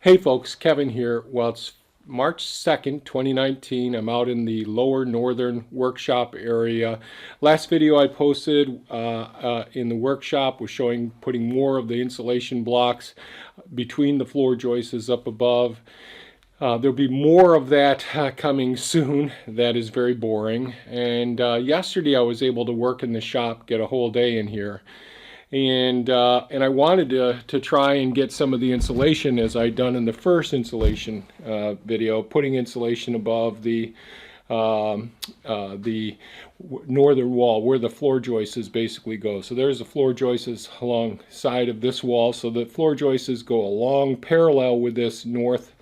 Hey folks, Kevin here. Well, it's March 2nd, 2019. I'm out in the lower northern workshop area. Last video I posted in the workshop was showing putting more of the insulation blocks between the floor joists up above. There'll be more of that coming soon. That is very boring. And yesterday I was able to work in the shop, get a whole day in here. And I wanted to try and get some of the insulation as I'd done in the first insulation video, putting insulation above the northern wall where the floor joists basically go. So there's the floor joists alongside of this wall. So the floor joists go along parallel with this north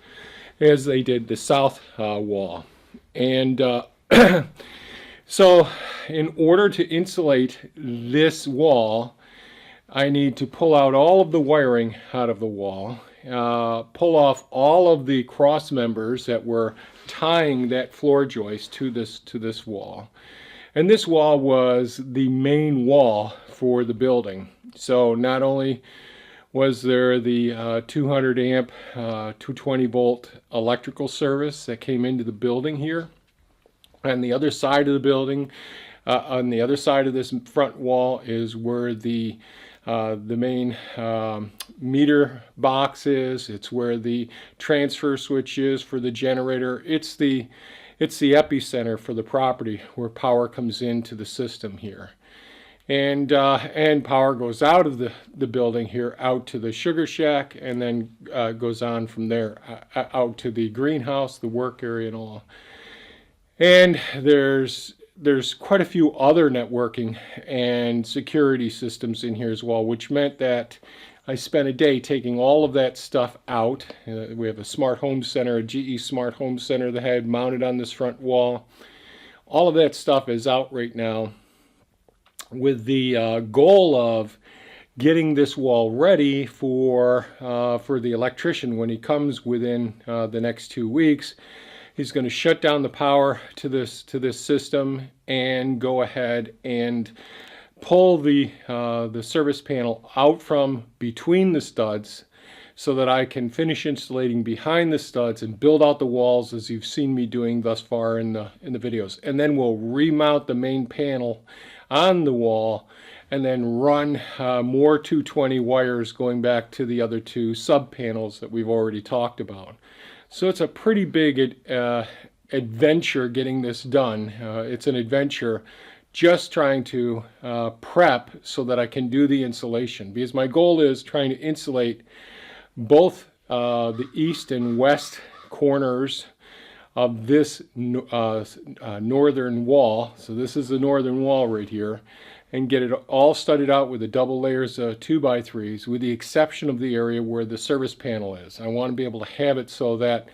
as they did the south wall. And so in order to insulate this wall, I need to pull out all of the wiring out of the wall, pull off all of the cross members that were tying that floor joist to this wall. And this wall was the main wall for the building. So not only was there the 200 amp, 220 volt electrical service that came into the building here, on the other side of the building, on the other side of this front wall is where the main meter box is. It's where the transfer switch is for the generator. It's the epicenter for the property where power comes into the system here. And power goes out of the building here out to the sugar shack, and then goes on from there out to the greenhouse, the work area and all. And there's quite a few other networking and security systems in here as well, which meant that I spent a day taking all of that stuff out. We have a smart home center, a GE smart home center that I had mounted on this front wall. All of that stuff is out right now with the goal of getting this wall ready for the electrician when he comes within the next 2 weeks. He's going to shut down the power to this system and go ahead and pull the service panel out from between the studs so that I can finish insulating behind the studs and build out the walls as you've seen me doing thus far in the videos. And then we'll remount the main panel on the wall and then run more 220 wires going back to the other two sub panels that we've already talked about. So it's a pretty big adventure getting this done. It's an adventure just trying to prep so that I can do the insulation, because my goal is trying to insulate both the east and west corners of this northern wall. So this is the northern wall right here, and get it all studded out with the double layers of 2x3s, with the exception of the area where the service panel is. I want to be able to have it so that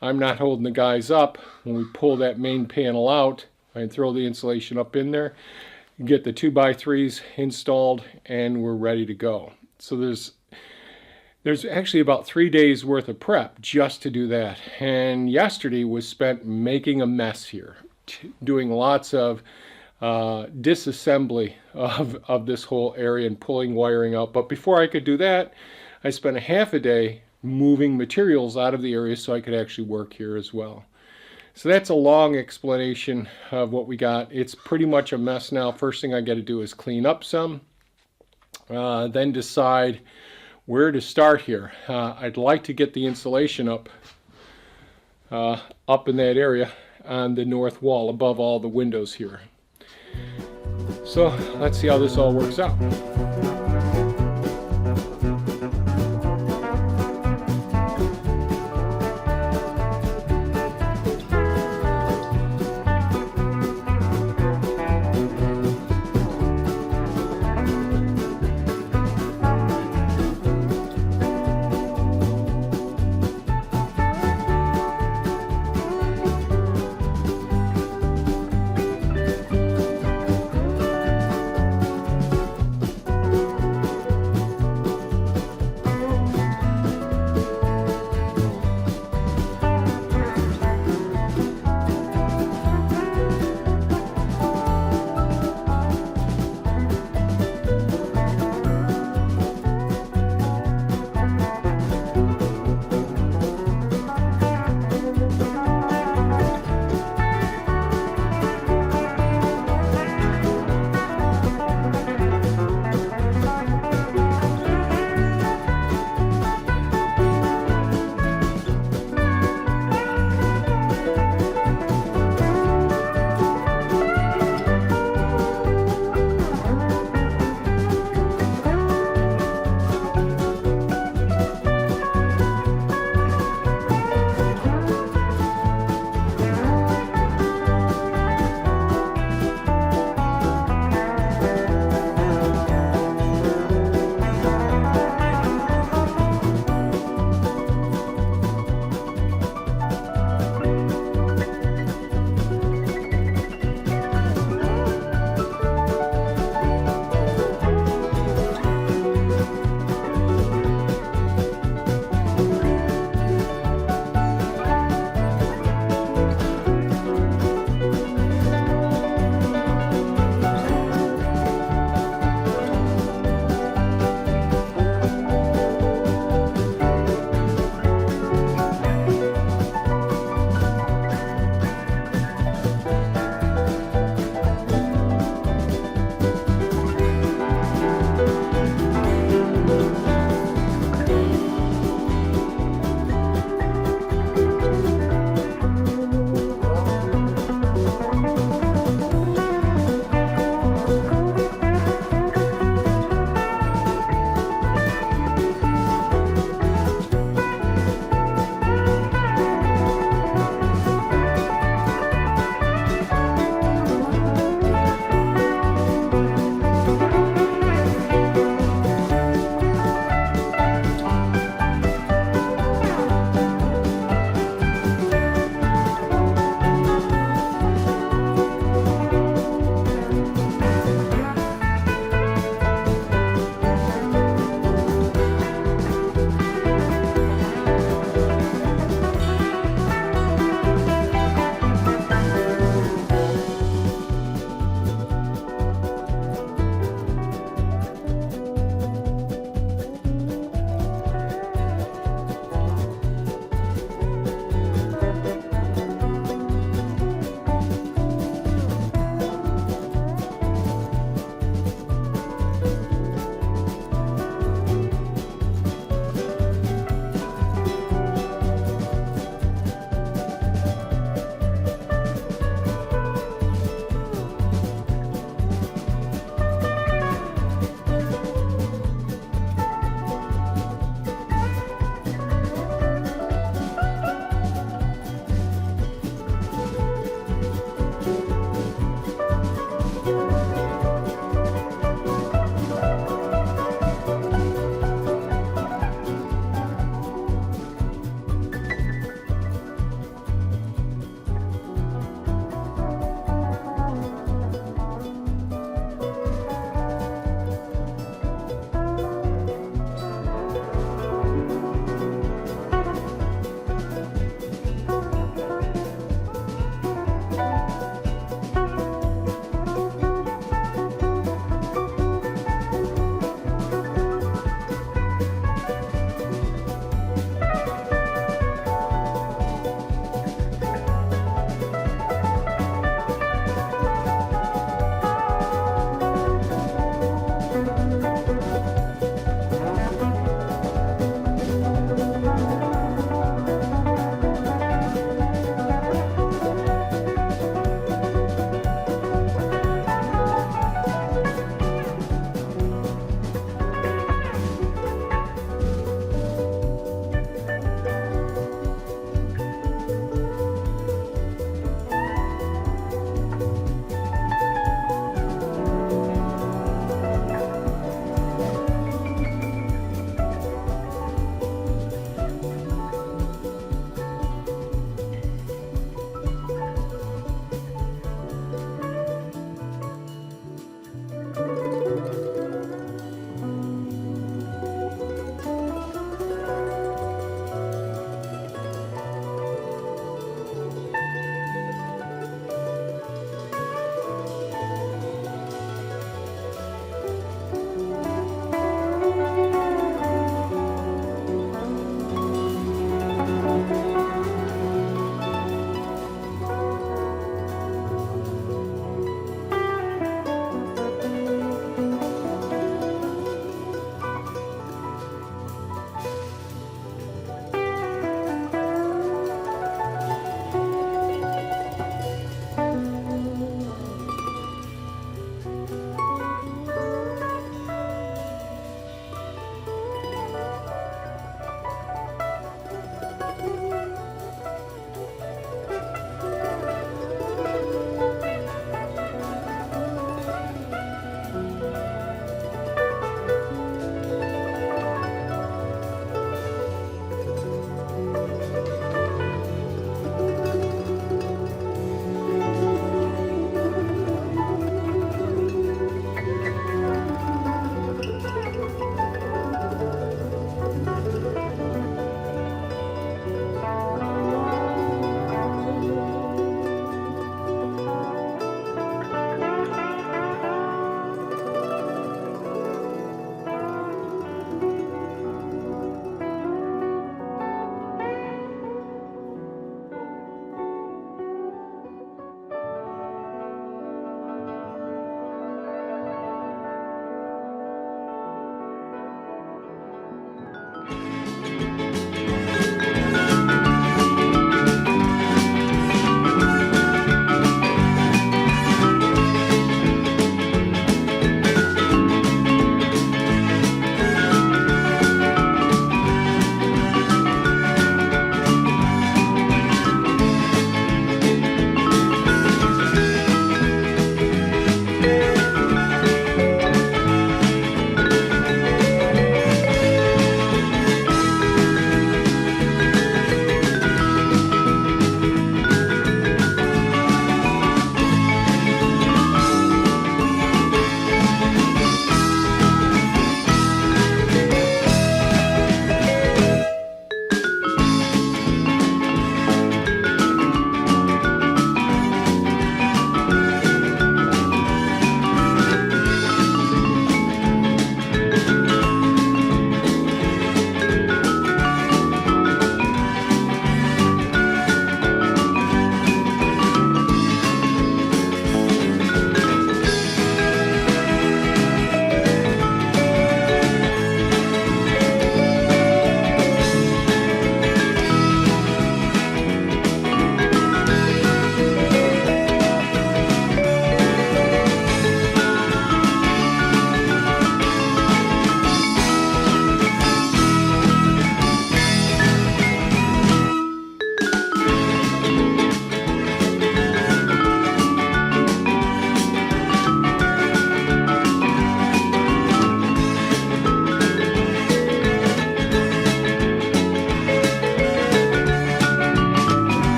I'm not holding the guys up when we pull that main panel out. I can throw the insulation up in there, get the 2x3s installed, and we're ready to go. So there's actually about 3 days worth of prep just to do that. And yesterday was spent making a mess here, doing lots of disassembly of this whole area and pulling wiring out. But before I could do that, I spent a half a day moving materials out of the area so I could actually work here as well. So that's a long explanation of what we got. It's pretty much a mess now. First thing I got to do is clean up some, then decide where to start here. I'd like to get the insulation up in that area on the north wall above all the windows here. So let's see how this all works out.